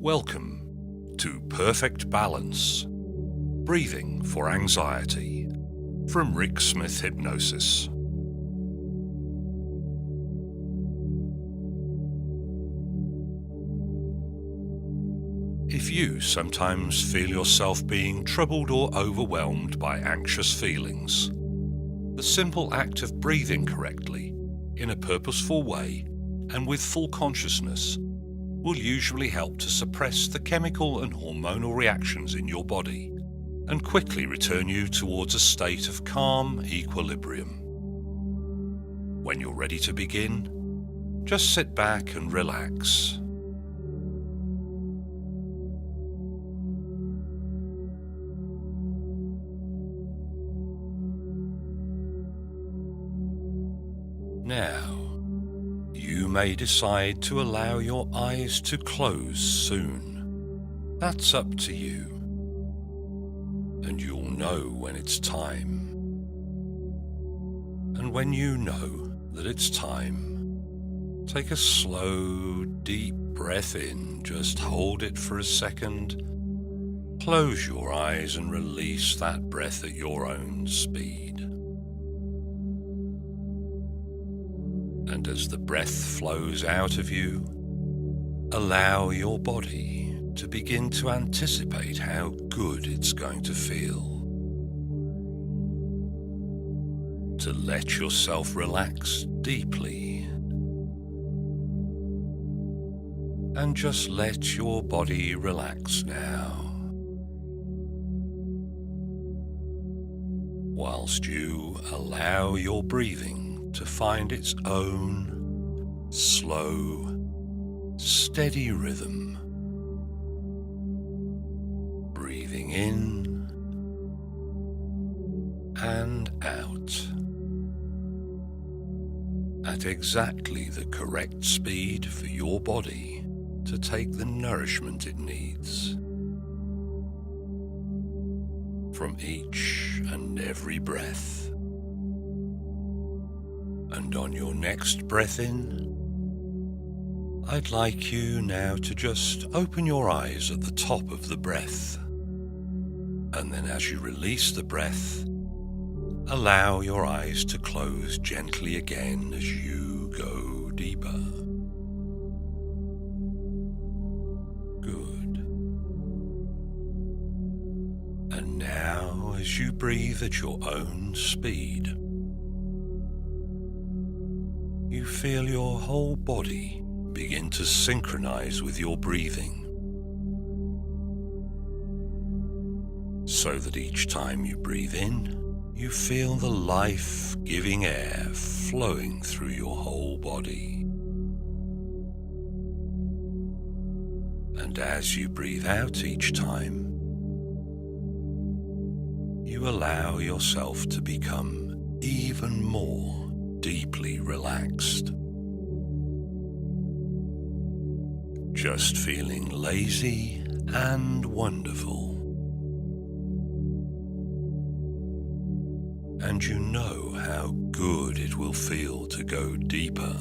Welcome to Perfect Balance, Breathing for Anxiety from Rick Smith Hypnosis. If you sometimes feel yourself being troubled or overwhelmed by anxious feelings, the simple act of breathing correctly, in a purposeful way, and with full consciousness will usually help to suppress the chemical and hormonal reactions in your body and quickly return you towards a state of calm equilibrium. When you're ready to begin, just sit back and relax. Now, you may decide to allow your eyes to close soon. That's up to you. And you'll know when it's time. And when you know that it's time, take a slow, deep breath in. Just hold it for a second. Close your eyes and release that breath at your own speed. And as the breath flows out of you, allow your body to begin to anticipate how good it's going to feel. To let yourself relax deeply. And just let your body relax now. Whilst you allow your breathing to find its own slow, steady rhythm. Breathing in and out at exactly the correct speed for your body to take the nourishment it needs from each and every breath. And on your next breath in, I'd like you now to just open your eyes at the top of the breath. And then as you release the breath, allow your eyes to close gently again as you go deeper. Good. And now as you breathe at your own speed, you feel your whole body begin to synchronize with your breathing, so that each time you breathe in, you feel the life-giving air flowing through your whole body. And as you breathe out each time, you allow yourself to become even more deeply relaxed. Just feeling lazy and wonderful. And you know how good it will feel to go deeper.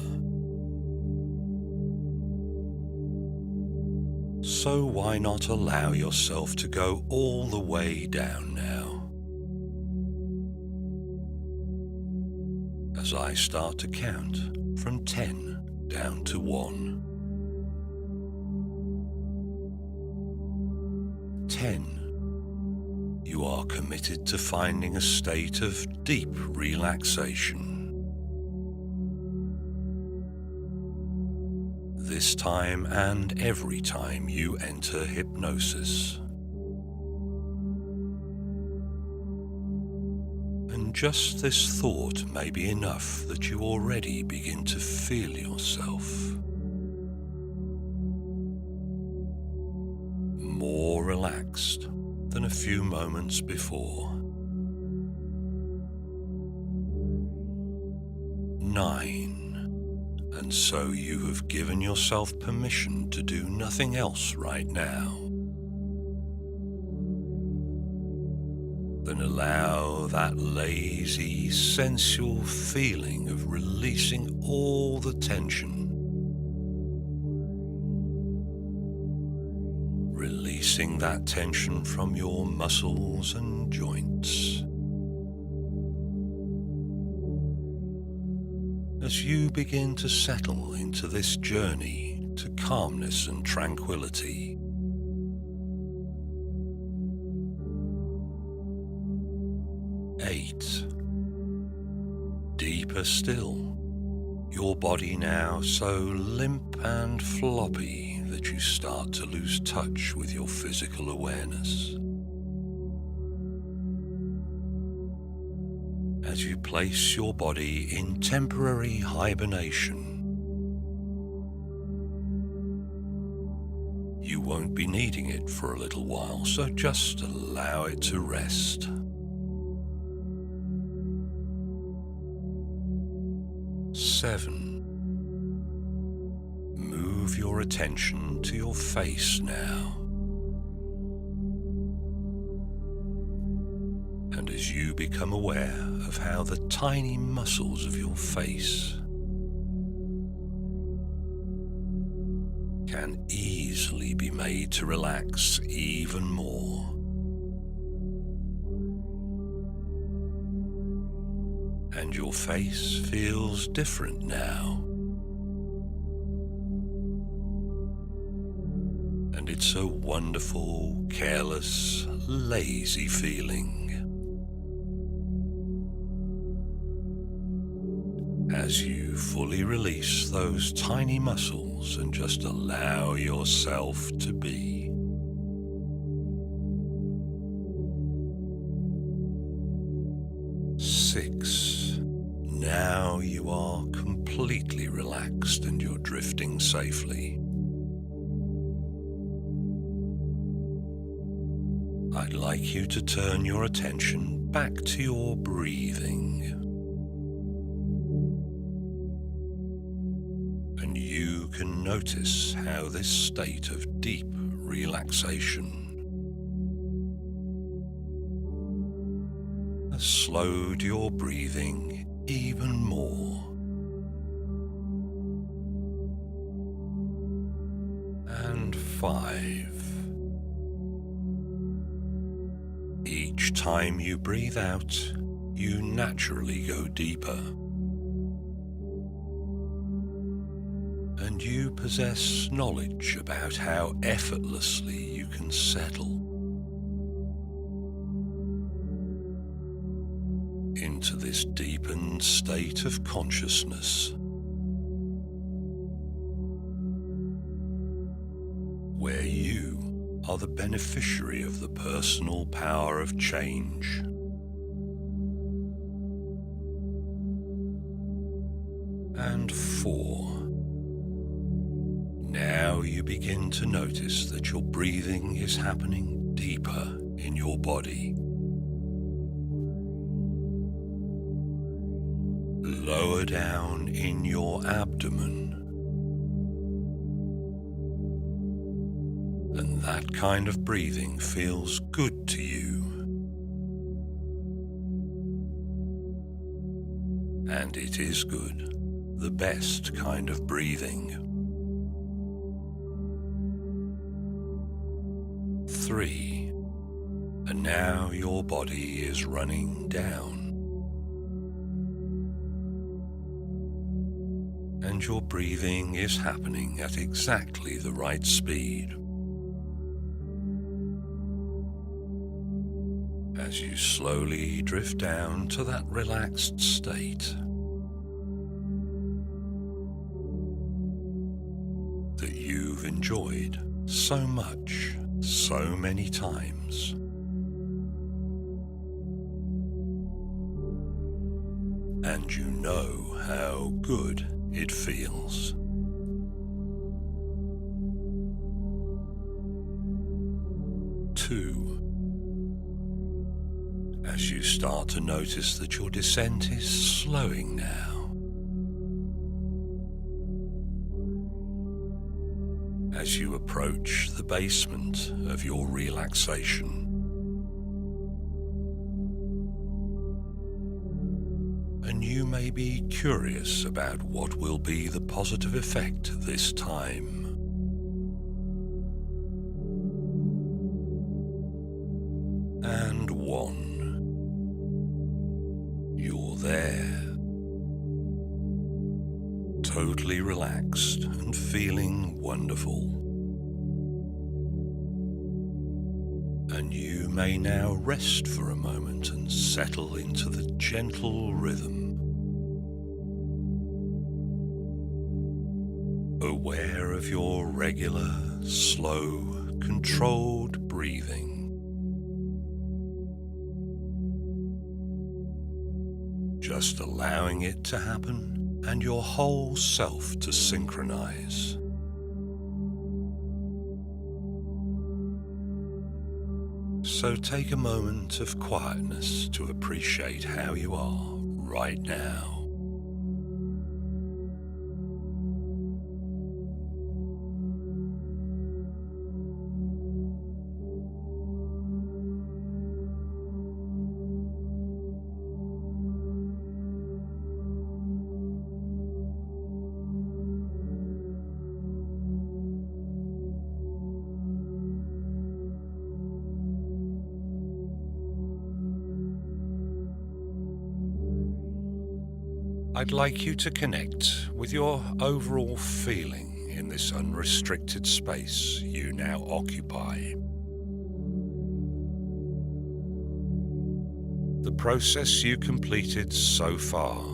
So why not allow yourself to go all the way down now? As I start to count from 10 down to 1. 10. You are committed to finding a state of deep relaxation. This time and every time you enter hypnosis. Just this thought may be enough that you already begin to feel yourself more relaxed than a few moments before. 9. And so you have given yourself permission to do nothing else right now. Then allow that lazy, sensual feeling of releasing all the tension releasing that tension from your muscles and joints. As you begin to settle into this journey to calmness and tranquility, eight. Deeper still, your body now so limp and floppy that you start to lose touch with your physical awareness. As you place your body in temporary hibernation, you won't be needing it for a little while, so just allow it to rest. 7. Move your attention to your face now. And as you become aware of how the tiny muscles of your face can easily be made to relax even more. And your face feels different now. And it's a wonderful, careless, lazy feeling. As you fully release those tiny muscles and just allow yourself to be. 6. Now you are completely relaxed and you're drifting safely. I'd like you to turn your attention back to your breathing. And you can notice how this state of deep relaxation has slowed your breathing even more. And 5. Each time you breathe out, you naturally go deeper. And you possess knowledge about how effortlessly you can settle into this deepened state of consciousness, where you are the beneficiary of the personal power of change. And 4. Now you begin to notice that your breathing is happening deeper in your body. Lower down in your abdomen. And that kind of breathing feels good to you. And it is good, the best kind of breathing. 3. And now your body is running down. And your breathing is happening at exactly the right speed. As you slowly drift down to that relaxed state that you've enjoyed so much, so many times. And you know how good it feels. 2. As you start to notice that your descent is slowing now. As you approach the basement of your relaxation. And you may be curious about what will be the positive effect this time. totally relaxed and feeling wonderful. And you may now rest for a moment and settle into the gentle rhythm, aware of your regular, slow, controlled breathing. Just allowing it to happen and your whole self to synchronize. So take a moment of quietness to appreciate how you are right now. I'd like you to connect with your overall feeling in this unrestricted space you now occupy. The process you completed so far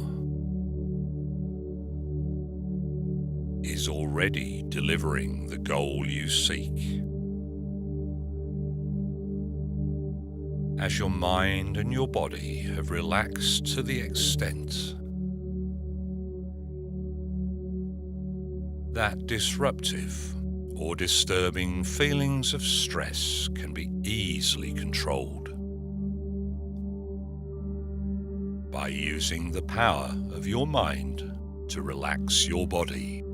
is already delivering the goal you seek. As your mind and your body have relaxed to the extent that disruptive or disturbing feelings of stress can be easily controlled by using the power of your mind to relax your body,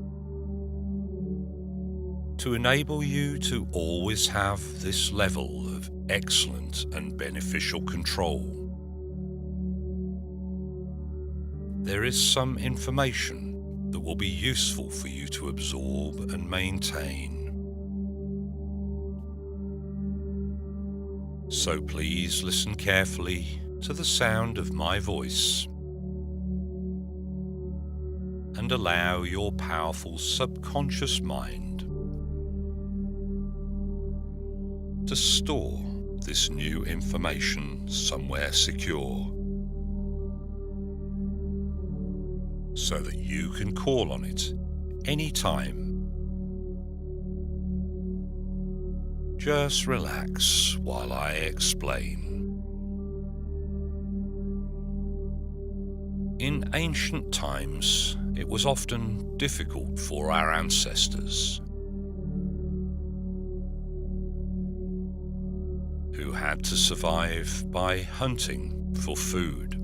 to enable you to always have this level of excellent and beneficial control. There is some information that will be useful for you to absorb and maintain. So please listen carefully to the sound of my voice and allow your powerful subconscious mind to store this new information somewhere secure, so that you can call on it anytime. Just relax while I explain. In ancient times, it was often difficult for our ancestors, who had to survive by hunting for food.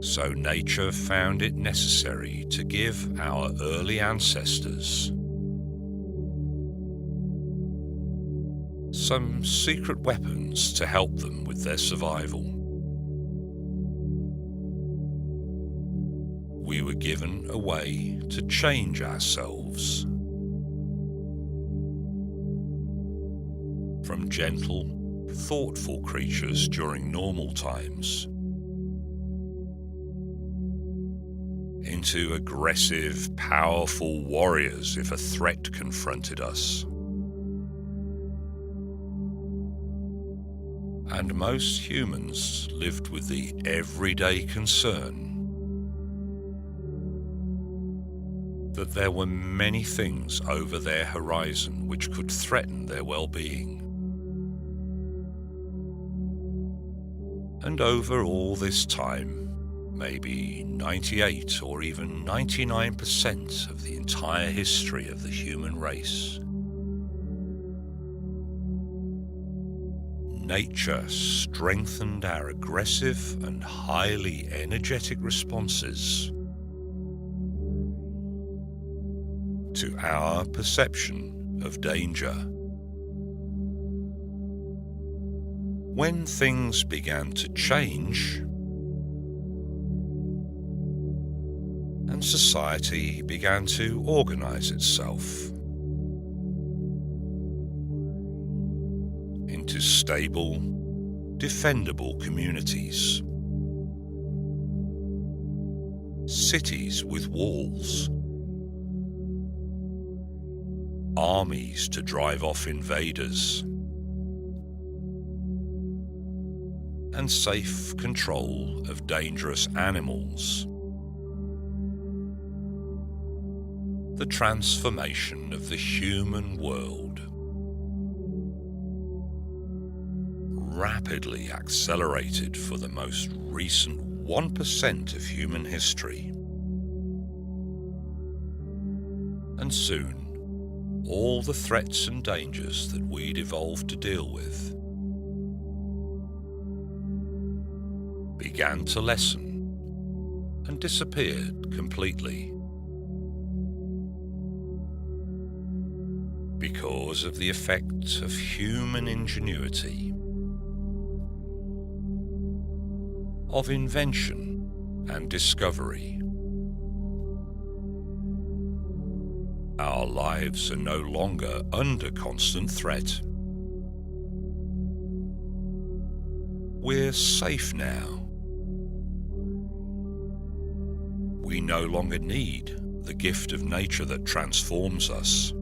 So nature found it necessary to give our early ancestors some secret weapons to help them with their survival. We were given a way to change ourselves from gentle, thoughtful creatures during normal times into aggressive, powerful warriors if a threat confronted us. And most humans lived with the everyday concern that there were many things over their horizon which could threaten their well-being. And over all this time, maybe 98 or even 99% of the entire history of the human race, nature strengthened our aggressive and highly energetic responses to our perception of danger. When things began to change and society began to organize itself into stable, defendable communities, cities with walls, armies to drive off invaders, and safe control of dangerous animals. The transformation of the human world rapidly accelerated for the most recent 1% of human history. And soon, all the threats and dangers that we'd evolved to deal with began to lessen and disappeared completely because of the effect of human ingenuity, of invention and discovery. Our lives are no longer under constant threat. We're safe now. We no longer need the gift of nature that transforms us.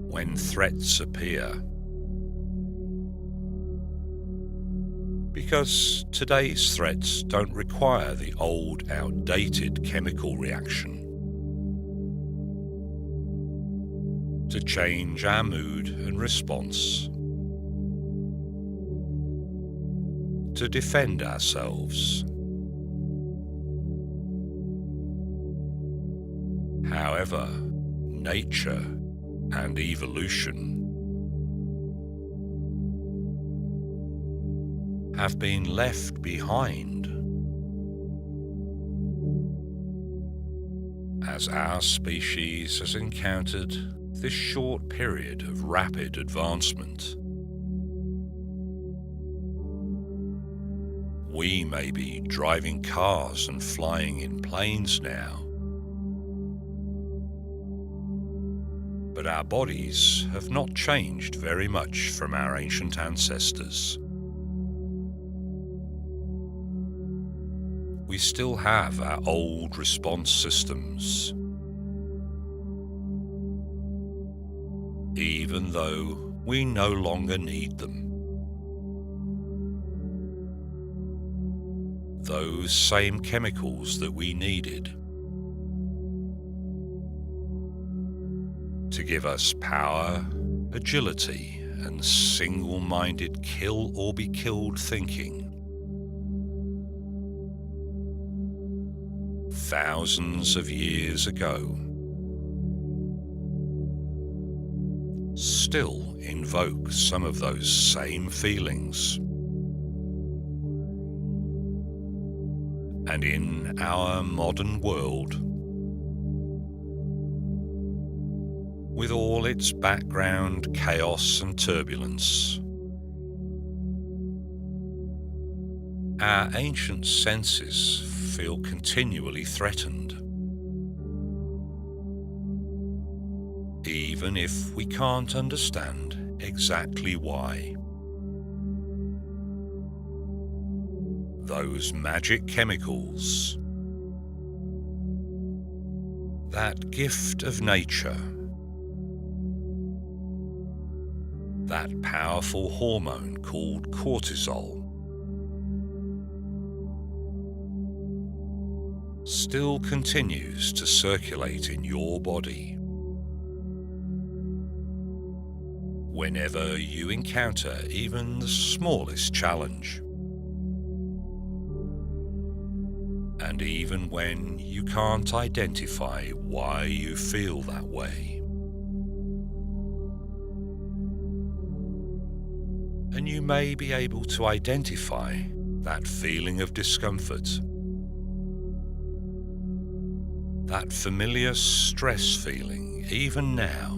When threats appear, because today's threats don't require the old, outdated chemical reaction to change our mood and response, to defend ourselves. However, nature and evolution have been left behind as our species has encountered this short period of rapid advancement. We may be driving cars and flying in planes now, but our bodies have not changed very much from our ancient ancestors. We still have our old response systems, even though we no longer need them. Those same chemicals that we needed to give us power, agility, and single-minded kill or be killed thinking thousands of years ago still invoke some of those same feelings. And in our modern world, with all its background chaos and turbulence, our ancient senses feel continually threatened, even if we can't understand exactly why. Those magic chemicals, that gift of nature, that powerful hormone called cortisol, still continues to circulate in your body whenever you encounter even the smallest challenge. And even when you can't identify why you feel that way. And you may be able to identify that feeling of discomfort, that familiar stress feeling even now,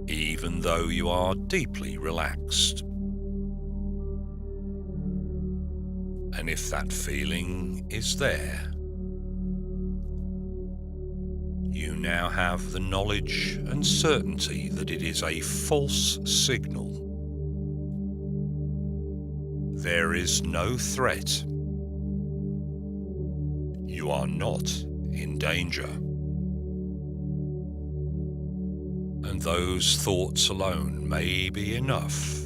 even though you are deeply relaxed. And if that feeling is there, you now have the knowledge and certainty that it is a false signal. There is no threat. You are not in danger. And those thoughts alone may be enough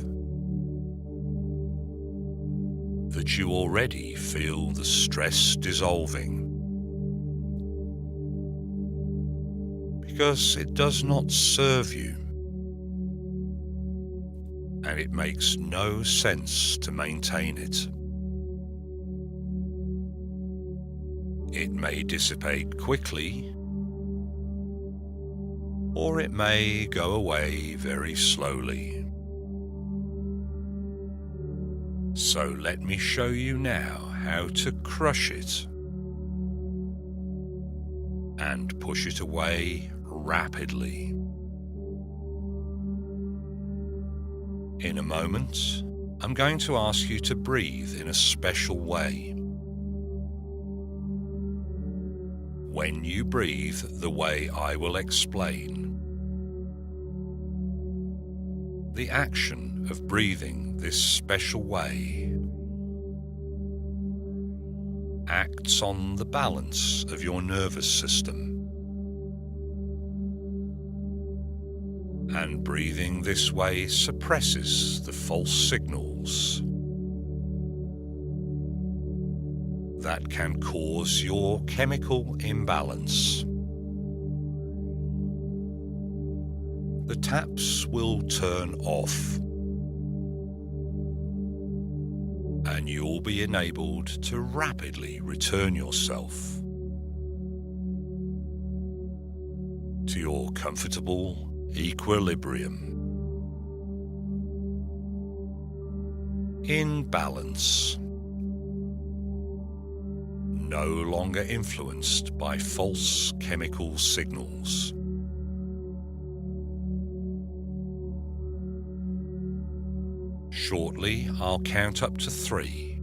that you already feel the stress dissolving, because it does not serve you, and it makes no sense to maintain it. It may dissipate quickly, or it may go away very slowly. So let me show you now how to crush it and push it away rapidly. In a moment, I'm going to ask you to breathe in a special way. When you breathe the way I will explain, the action of breathing this special way acts on the balance of your nervous system. And breathing this way suppresses the false signals that can cause your chemical imbalance. The taps will turn off, and you'll be enabled to rapidly return yourself to your comfortable equilibrium, in balance, no longer influenced by false chemical signals. Shortly, I'll count up to 3.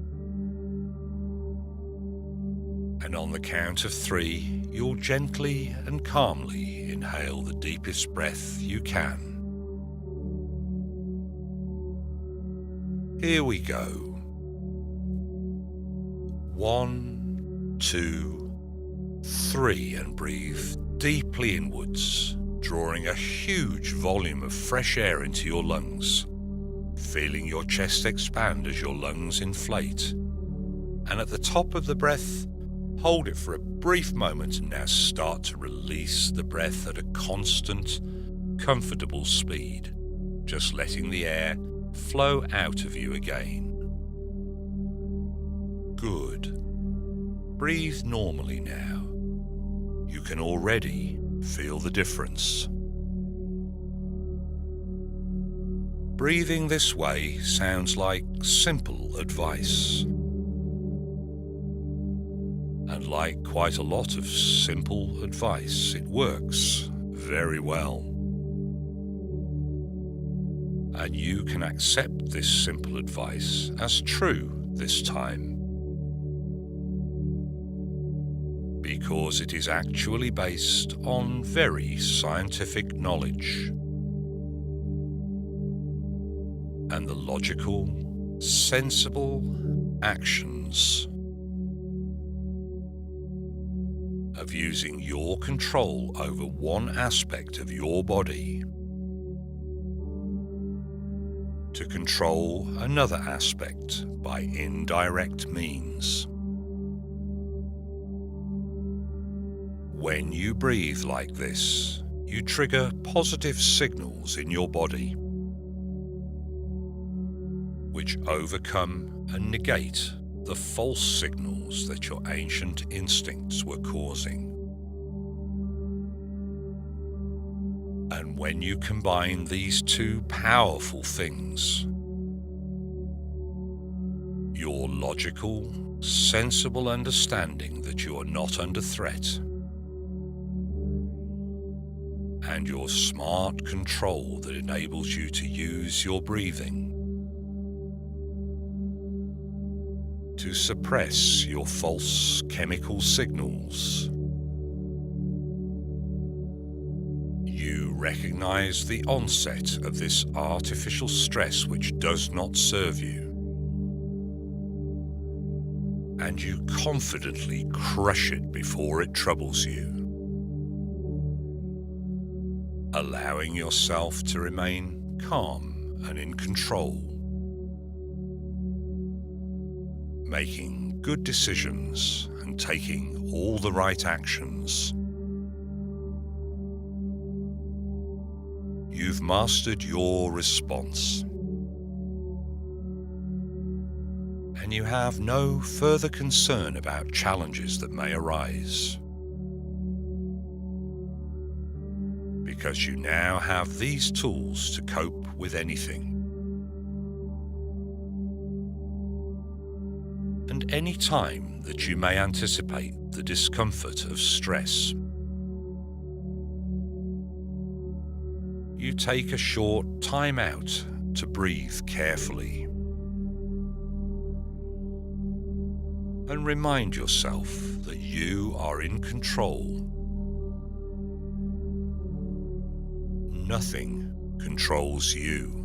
And on the count of 3, you'll gently and calmly inhale the deepest breath you can. Here we go. 1, 2, 3, and breathe deeply inwards, drawing a huge volume of fresh air into your lungs. Feeling your chest expand as your lungs inflate. And at the top of the breath, hold it for a brief moment and now start to release the breath at a constant, comfortable speed, just letting the air flow out of you again. Good. Breathe normally now. You can already feel the difference. Breathing this way sounds like simple advice. And like quite a lot of simple advice, it works very well. And you can accept this simple advice as true this time, because it is actually based on very scientific knowledge. And the logical, sensible actions of using your control over one aspect of your body to control another aspect by indirect means. When you breathe like this, you trigger positive signals in your body, which overcome and negate the false signals that your ancient instincts were causing. And when you combine these two powerful things, your logical, sensible understanding that you are not under threat, and your smart control that enables you to use your breathing to suppress your false chemical signals, you recognize the onset of this artificial stress which does not serve you, and you confidently crush it before it troubles you, allowing yourself to remain calm and in control, making good decisions and taking all the right actions. You've mastered your response, and you have no further concern about challenges that may arise, because you now have these tools to cope with anything. And any time that you may anticipate the discomfort of stress, you take a short time out to breathe carefully and remind yourself that you are in control. Nothing controls you.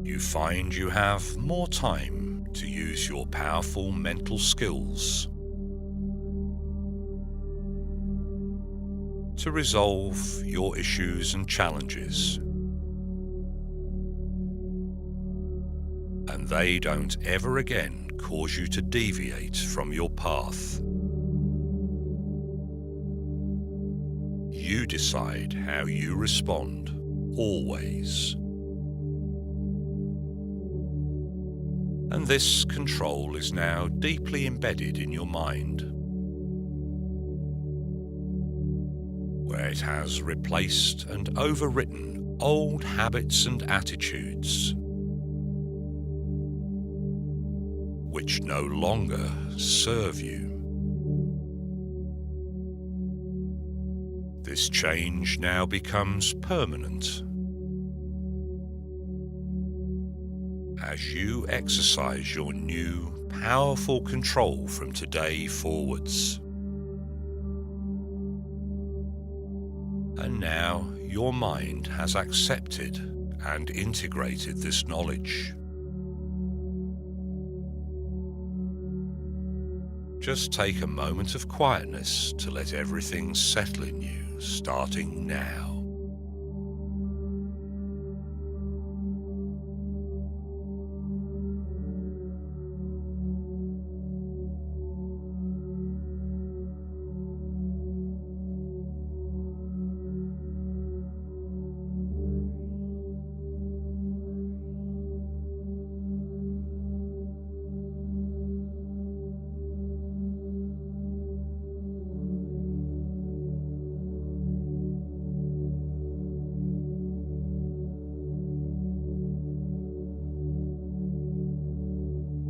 You find you have more time to use your powerful mental skills to resolve your issues and challenges, and they don't ever again cause you to deviate from your path. You decide how you respond, always. And this control is now deeply embedded in your mind, where it has replaced and overwritten old habits and attitudes which no longer serve you. This change now becomes permanent as you exercise your new, powerful control from today forwards. And now your mind has accepted and integrated this knowledge. Just take a moment of quietness to let everything settle in you, starting now.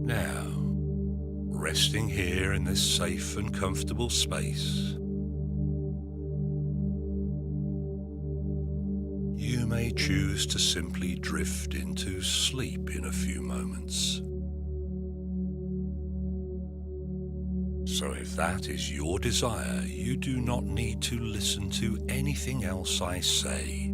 Now, resting here in this safe and comfortable space, you may choose to simply drift into sleep in a few moments. So if that is your desire, you do not need to listen to anything else I say.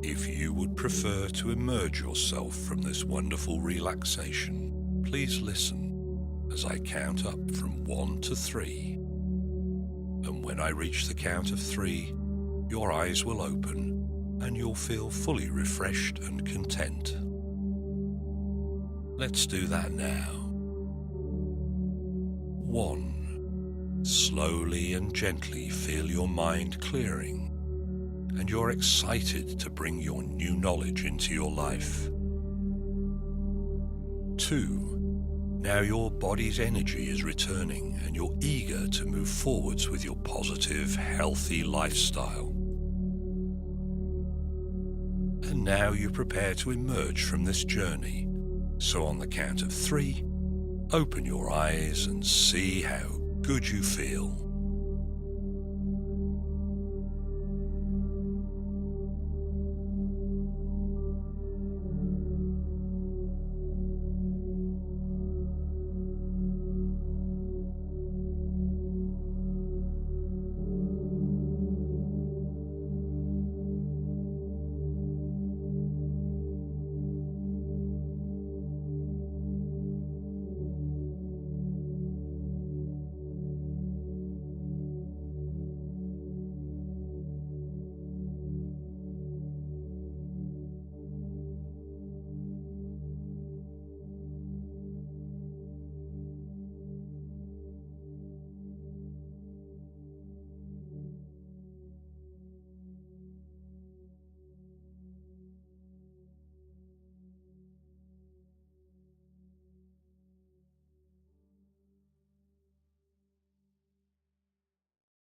If you would prefer to immerse yourself from this wonderful relaxation, please listen as I count up from 1 to 3. And when I reach the count of 3, your eyes will open and you'll feel fully refreshed and content. Let's do that now. 1. Slowly and gently feel your mind clearing, and you're excited to bring your new knowledge into your life. 2. Now your body's energy is returning and you're eager to move forwards with your positive, healthy lifestyle. And now you prepare to emerge from this journey. So on the count of 3, open your eyes and see how good you feel.